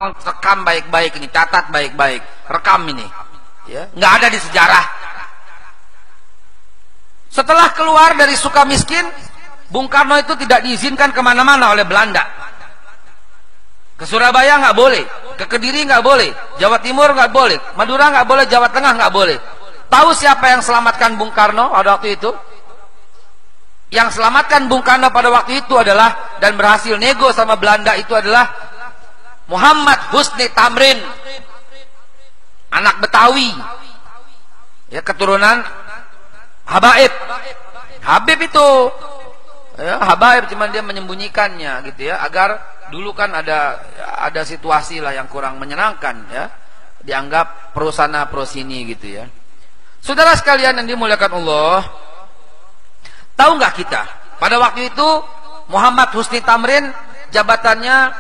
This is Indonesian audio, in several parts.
rekam baik-baik ini, catat baik-baik, rekam ini, ya, nggak ada di sejarah. Setelah keluar dari Sukamiskin, Bung Karno itu tidak diizinkan kemana-mana oleh Belanda. Ke Surabaya nggak boleh, ke Kediri nggak boleh, Jawa Timur nggak boleh, Madura nggak boleh, Jawa Tengah nggak boleh. Tahu siapa yang selamatkan Bung Karno pada waktu itu? Yang selamatkan Bung Karno pada waktu itu adalah, dan berhasil nego sama Belanda itu adalah Muhammad Husni Tamrin, anak Betawi, ya, keturunan Habaib. Habib itu, ya, Habaib, cuman dia menyembunyikannya gitu ya, agar dulu kan ada situasi lah yang kurang menyenangkan, ya, dianggap pro sana pro sini gitu ya. Saudara sekalian yang dimuliakan Allah, tahu nggak kita pada waktu itu Muhammad Husni Tamrin jabatannya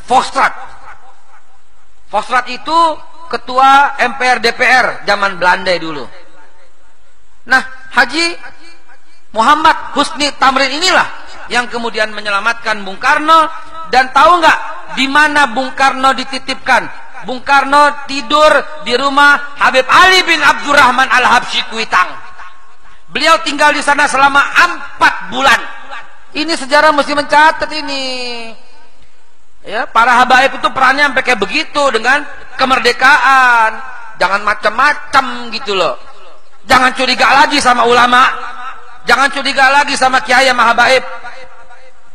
Volksraad. Volksraad itu ketua MPR DPR zaman Belanda dulu. Nah, Haji Muhammad Husni Tamrin inilah yang kemudian menyelamatkan Bung Karno. Dan tahu nggak di mana Bung Karno dititipkan? Bung Karno tidur di rumah Habib Ali bin Abdurrahman Al-Habsyi Kuitang. Beliau tinggal di sana selama 4 bulan. Ini sejarah mesti mencatat ini. Ya, para habaib itu perannya sampai kayak begitu dengan kemerdekaan. Jangan macam-macam gitu loh. Jangan curiga lagi sama ulama. Jangan curiga lagi sama kiai sama habaib.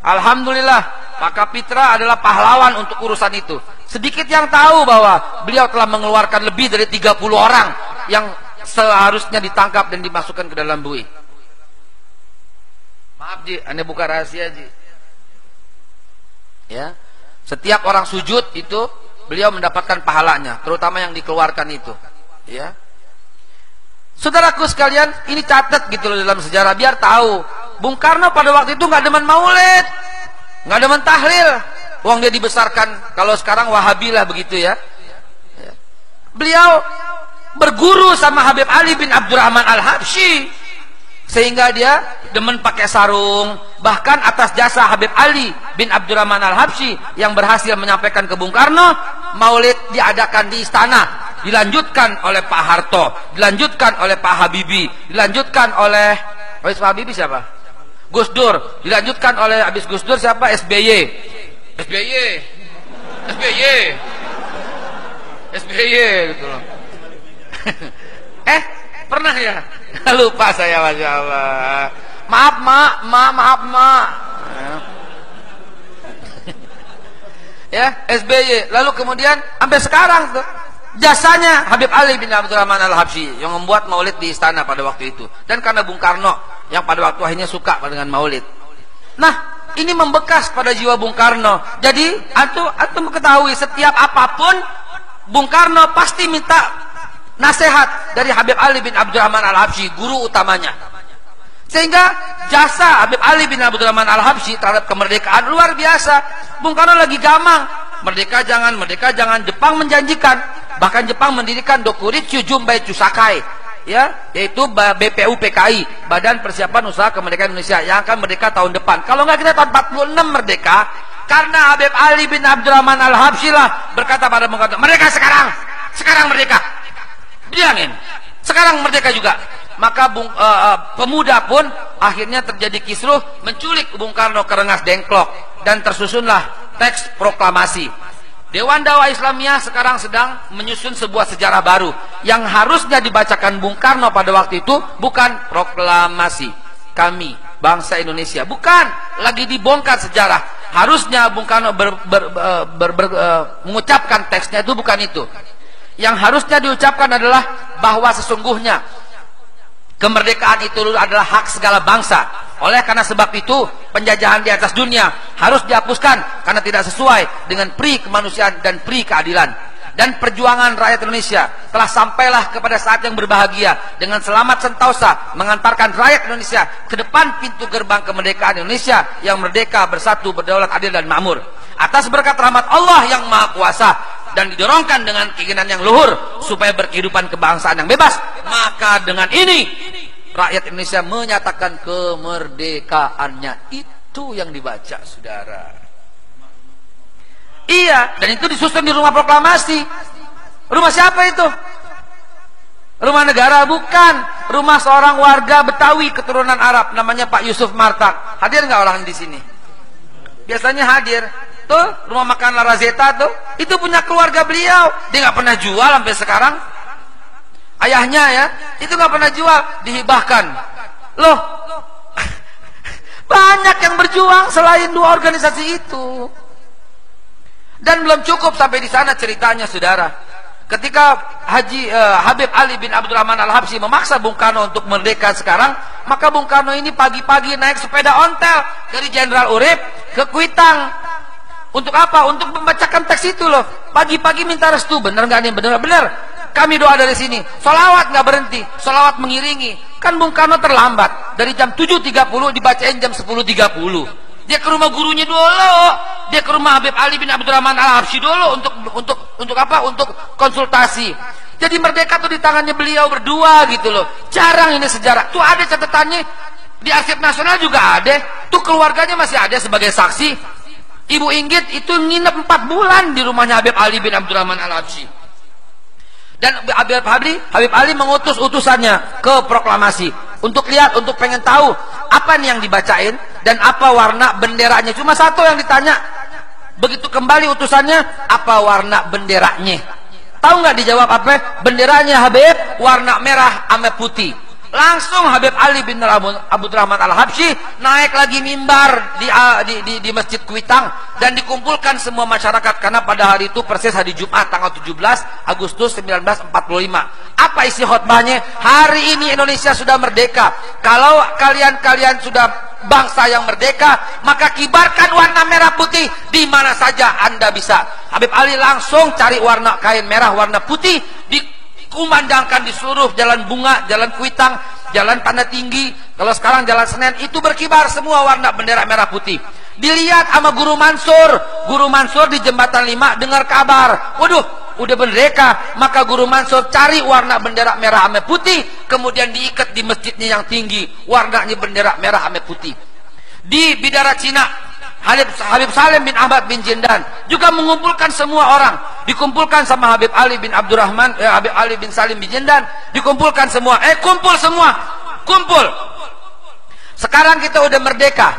Alhamdulillah, Pak Kapitra adalah pahlawan untuk urusan itu. Sedikit yang tahu bahwa beliau telah mengeluarkan lebih dari 30 orang yang seharusnya ditangkap dan dimasukkan ke dalam bui. Maaf Ji, Anda buka rahasia Ji. Ya. Setiap orang sujud itu beliau mendapatkan pahalanya, terutama yang dikeluarkan itu, ya. Saudaraku sekalian, ini catat gitu loh dalam sejarah biar tahu. Bung Karno pada waktu itu nggak demen maulid, nggak demen tahlil. Uang dia dibesarkan, kalau sekarang Wahabi lah begitu ya. Beliau berguru sama Habib Ali bin Abdurrahman Al-Habsyi, sehingga dia demen pakai sarung. Bahkan atas jasa Habib Ali bin Abdurrahman Al-Habsyi yang berhasil menyampaikan ke Bung Karno, maulid diadakan di istana, dilanjutkan oleh Pak Harto, dilanjutkan oleh Pak Habibie, dilanjutkan oleh Pak Habibie siapa? Gus Dur, dilanjutkan oleh habis Gus Dur siapa? SBY. SBY gitu loh. Pernah ya? Lupa saya, Masya Allah. Maaf mak. Ya, SBY. Lalu kemudian sampai sekarang tuh jasanya Habib Ali bin Abdurrahman Al-Habsyi yang membuat maulid di istana pada waktu itu. Dan karena Bung Karno yang pada waktu akhirnya suka dengan maulid. Nah, ini membekas pada jiwa Bung Karno. Jadi antum ketahui setiap apapun Bung Karno pasti minta nasihat dari Habib Ali bin Abdurrahman Al-Habsyi, guru utamanya. Sehingga jasa Habib Ali bin Abdurrahman Al-Habsyi terhadap kemerdekaan luar biasa. Bung Karno lagi gamang, merdeka jangan, Jepang menjanjikan, bahkan Jepang mendirikan Dokuritsu Jumbai Chusakai, ya, yaitu BPU PKI, Badan Persiapan Usaha Kemerdekaan Indonesia, yang akan merdeka tahun depan. Kalau nggak kita tahun 46 merdeka, karena Habib Ali bin Abdurrahman Al-Habsyi lah berkata pada Bung Karno, merdeka sekarang merdeka. Bilangin, sekarang merdeka juga. Maka pemuda pun akhirnya terjadi kisruh, menculik Bung Karno ke Rengas Dengklok, dan tersusunlah teks proklamasi. Dewan Dakwah Islamiyah sekarang sedang menyusun sebuah sejarah baru yang harusnya dibacakan Bung Karno pada waktu itu bukan proklamasi kami bangsa Indonesia, bukan, lagi dibongkar sejarah. Harusnya Bung Karno mengucapkan teksnya itu bukan itu. Yang harusnya diucapkan adalah bahwa sesungguhnya kemerdekaan itu adalah hak segala bangsa. Oleh karena sebab itu, penjajahan di atas dunia harus dihapuskan karena tidak sesuai dengan pri kemanusiaan dan pri keadilan. Dan perjuangan rakyat Indonesia telah sampailah kepada saat yang berbahagia dengan selamat sentosa mengantarkan rakyat Indonesia ke depan pintu gerbang kemerdekaan Indonesia yang merdeka, bersatu, berdaulat, adil dan makmur. Atas berkat rahmat Allah yang Maha Kuasa dan didorongkan dengan keinginan yang luhur supaya berkehidupan kebangsaan yang bebas, maka dengan ini rakyat Indonesia menyatakan kemerdekaannya. Itu yang dibaca, saudara. Iya, dan itu disusun di rumah proklamasi. Rumah siapa itu? Rumah negara? Bukan. Rumah seorang warga Betawi keturunan Arab, namanya Pak Yusuf Martak. Hadir nggak orang di sini? Biasanya hadir. Tuh, rumah makan La Razeta tuh, itu punya keluarga beliau. Dia nggak pernah jual sampai sekarang. Ayahnya ya, itu nggak pernah jual, dihibahkan. Loh, banyak yang berjuang selain dua organisasi itu. Dan belum cukup sampai di sana ceritanya, saudara. Ketika Habib Ali bin Abdurrahman Al-Habsyi memaksa Bung Karno untuk merdeka sekarang, maka Bung Karno ini pagi-pagi naik sepeda ontel dari Jenderal Urip ke Kuitang. Untuk apa? Untuk membacakan teks itu loh. Pagi-pagi minta restu. Bener nggak nih? Bener. Kami doa dari sini. Sholawat nggak berhenti. Sholawat mengiringi. Kan Bung Karno terlambat. Dari jam 7.30 dibacain jam 10.30. Dia ke rumah gurunya dulu. Dia ke rumah Habib Ali bin Abdurrahman Al-Habsyi dulu untuk apa? Untuk konsultasi. Jadi merdeka tuh di tangannya beliau berdua gitu loh. Jarang ini sejarah. Tuh ada catatannya di Arsip Nasional juga ada. Tuh keluarganya masih ada sebagai saksi. Ibu Inggit itu nginep 4 bulan di rumahnya Habib Ali bin Abdurrahman Al-Habsyi. Dan Habib Ali mengutus utusannya ke proklamasi untuk lihat, untuk pengen tahu apa nih yang dibacain dan apa warna benderanya. Cuma satu yang ditanya. Begitu kembali utusannya, apa warna benderanya? Tahu nggak dijawab apa? Benderanya Habib warna merah sama putih. Langsung Habib Ali bin Abdurrahman Al-Habsyi naik lagi mimbar di Masjid Kuitang dan dikumpulkan semua masyarakat, karena pada hari itu persis hari Jumat tanggal 17 Agustus 1945. Apa isi khutbahnya? Hari ini Indonesia sudah merdeka. Kalau kalian sudah bangsa yang merdeka, maka kibarkan warna merah putih di mana saja Anda bisa. Habib Ali langsung cari warna kain merah warna putih, dikumandangkan di seluruh jalan Bunga, jalan Kuitang, jalan Tanda Tinggi, kalau sekarang jalan Senen, itu berkibar semua warna bendera merah putih. Dilihat sama Guru Mansur di Jembatan 5 dengar kabar, waduh udah merdeka, maka Guru Mansur cari warna bendera merah sama putih, kemudian diikat di masjidnya yang tinggi, warnanya bendera merah sama putih. Di Bidara Cina, Habib Salim bin Ahmad bin Jindan juga mengumpulkan semua orang, dikumpulkan sama Habib Ali bin Abdurrahman, Habib Ali bin Salim bin Jindan, dikumpulkan semua, kumpul. Sekarang kita udah merdeka,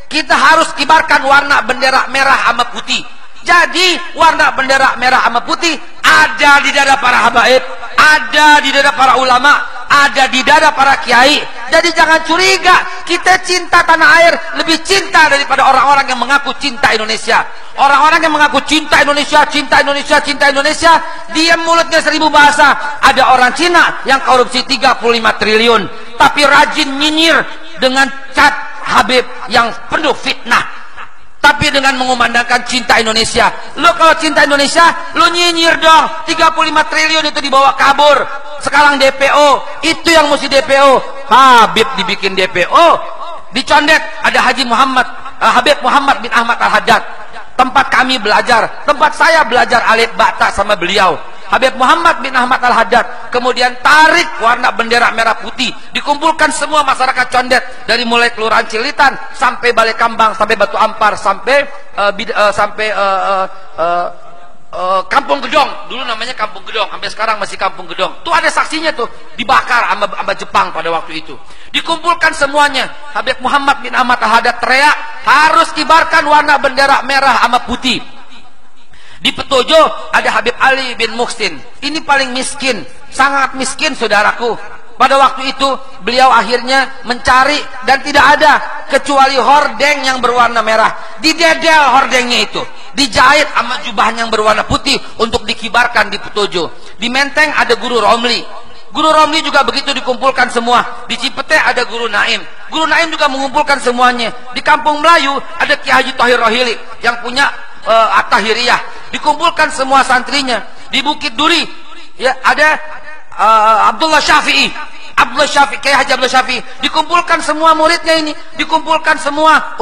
kita harus kibarkan warna bendera merah sama putih. Jadi warna bendera merah sama putih ada di dada para habaib, ada di dada para ulama, ada di dada para kiai. Jadi jangan curiga, kita cinta tanah air lebih cinta daripada orang-orang yang mengaku cinta Indonesia. Orang-orang yang mengaku cinta Indonesia, diam mulutnya 1000 bahasa. Ada orang Cina yang korupsi 35 triliun, tapi rajin nyinyir dengan cat Habib yang penuh fitnah. Tapi dengan mengumandangkan cinta Indonesia. Lo kalau cinta Indonesia, lo nyinyir dong. 35 triliun itu dibawa kabur. Sekarang DPO, itu yang mesti DPO. Habib dibikin DPO. Dicondet ada Habib Muhammad bin Ahmad Al-Haddad. Tempat kami belajar, tempat saya belajar alif bata sama beliau. Habib Muhammad bin Ahmad Al-Haddad kemudian tarik warna bendera merah putih, dikumpulkan semua masyarakat Condet dari mulai Kelurahan Cilitan sampai Balai Kambang, sampai Batu Ampar, sampai Kampung Gedong. Dulu namanya Kampung Gedong, sampai sekarang masih Kampung Gedong. Tuh ada saksinya tuh, dibakar sama Jepang pada waktu itu. Dikumpulkan semuanya. Habib Muhammad bin Ahmad Al-Haddad teriak, harus kibarkan warna bendera merah sama putih. Di Petojo ada Habib Ali bin Muhsin. Ini paling miskin, sangat miskin saudaraku. Pada waktu itu beliau akhirnya mencari dan tidak ada kecuali hordeng yang berwarna merah. Didedel hordengnya itu, dijahit sama jubahnya yang berwarna putih untuk dikibarkan di Petojo. Di Menteng ada Guru Romli. Guru Romli juga begitu dikumpulkan semua. Di Cipete ada Guru Naim. Guru Naim juga mengumpulkan semuanya. Di Kampung Melayu ada Kiai Haji Thohir Rohili yang punya At-Tahiriyah. Dikumpulkan semua santrinya. Di Bukit Duri ya ada Abdullah Syafi'i. Abdullah Syafi'i, Kiai Haji Abdullah Syafi'i, dikumpulkan semua muridnya ini, dikumpulkan semua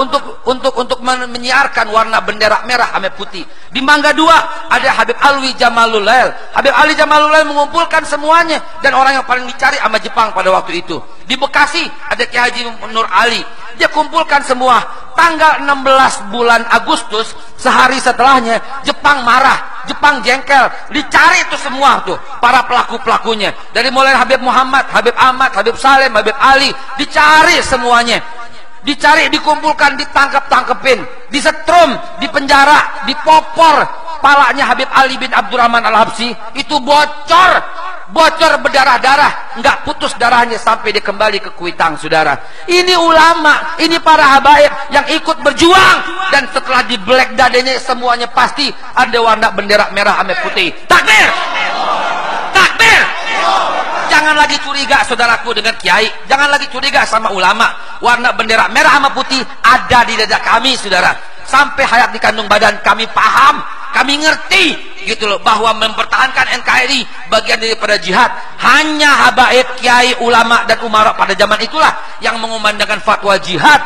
untuk menyiarkan warna bendera merah sama putih. Di Mangga 2 ada Habib Alwi Jamalul Lail. Habib Alwi Jamalul Lail mengumpulkan semuanya dan orang yang paling dicari sama Jepang pada waktu itu. Di Bekasi ada Kiai Haji Nur Ali. Dia kumpulkan semua. Tanggal 16 bulan Agustus, sehari setelahnya, Jepang marah, Jepang jengkel, dicari itu semua tuh para pelaku-pelakunya. Dari mulai Habib Muhammad, Habib Ahmad, Habib Salim, Habib Ali, dicari semuanya. Dicari, dikumpulkan, ditangkep-tangkepin, disetrum, dipenjara, dipopor. Palanya Habib Ali bin Abdurrahman Al-Habsyi itu bocor berdarah-darah, nggak putus darahnya sampai dia kembali ke Kuitang, saudara. Ini ulama, ini para habaib yang ikut berjuang, dan setelah di black dadanya semuanya pasti ada warna bendera merah sama putih. Takbir, takbir. Jangan lagi curiga saudaraku dengan kiai, jangan lagi curiga sama ulama. Warna bendera merah sama putih ada di dada kami, saudara. Sampai hayat di kandung badan kami paham, kami ngerti gitu loh, bahwa mempertahankan NKRI bagian daripada jihad. Hanya habaib, kiai, ulama dan umara pada zaman itulah yang mengumandangkan fatwa jihad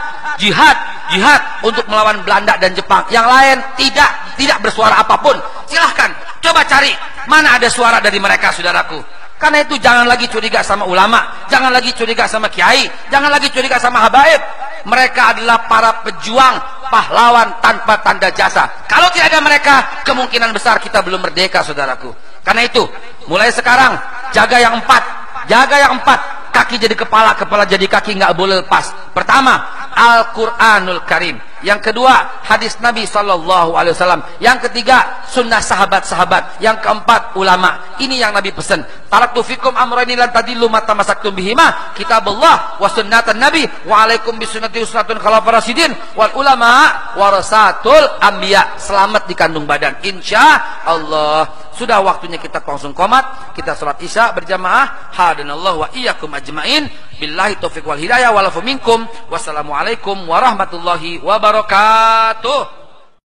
untuk melawan Belanda dan Jepang. Yang lain tidak bersuara apapun. Silahkan coba cari mana ada suara dari mereka, saudaraku. Karena itu jangan lagi curiga sama ulama, jangan lagi curiga sama kiai, jangan lagi curiga sama habaib. Mereka adalah para pejuang, pahlawan tanpa tanda jasa. Kalau tidak ada mereka, kemungkinan besar kita belum merdeka, saudaraku. Karena itu, mulai sekarang jaga yang 4, jaga yang 4. Kaki jadi kepala, kepala jadi kaki, nggak boleh lepas. Pertama, Al-Quranul Karim. Yang kedua, hadis Nabi SAW. Yang ketiga, sunnah sahabat-sahabat. Yang keempat, ulama. Ini yang Nabi pesan. Taraktu fikum amrayni lan tadillu ma tamassaktum bihima, kitabullah wa sunnatan nabi wa alaikum bisunnati usnatun khalafar rasyidin wal ulama warasatul anbiya. Selamat di kandung badan, insya Allah. Sudah waktunya kita langsung qomat, kita salat isya berjamaah. Hadanallahu wa iyyakum ajmain. Billahi taufiq wal hidayah wal afu minkum. Wassalamualaikum warahmatullahi wabarakatuh.